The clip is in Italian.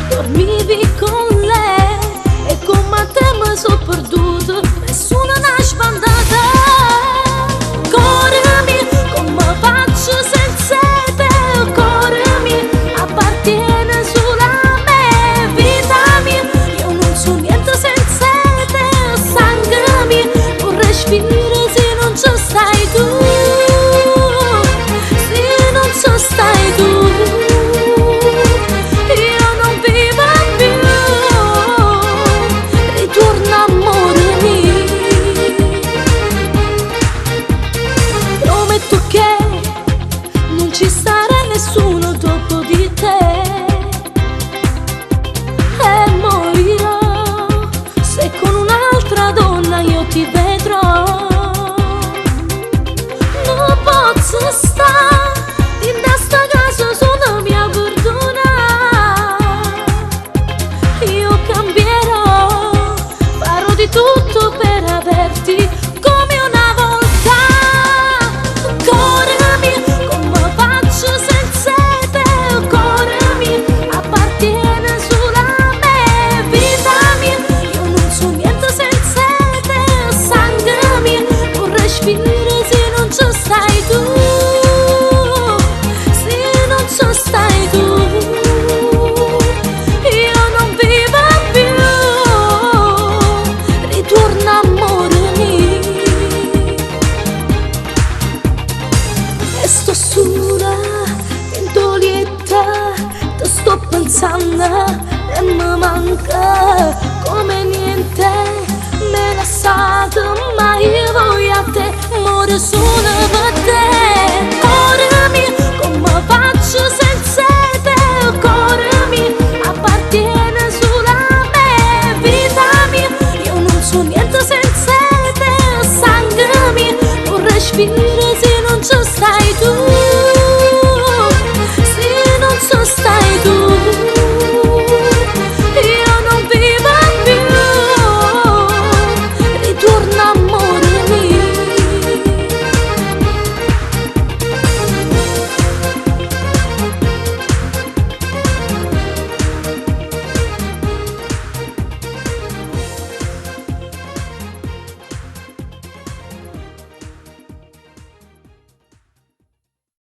Dormivi con lei e come te mi sono perduto, nessuna n'ha sbandata. Cuore mio, come faccio senza te? Cuore mio, appartiene solo a me. Vita mia, io non so niente senza te. Sangue mio, non respiro se non ci stai tu. Se non ci stai tu. Ci sarà nessuno dopo di te e morirò se con un'altra donna io ti vedrò. Non posso stare in questa casa solo mia perdona. Io cambierò, farò di tutto per averti come una volta. Sto sola, in lieta, ti sto pensando e mi manca come niente. Me l'ha lasciato, ma io voglio a te, muore solo per te. Cuore mio, come faccio senza te? Cuore mio, appartiene solo a me. Vita mia, io non so niente senza te. Sangue mio, non respiro se non ci stai tu.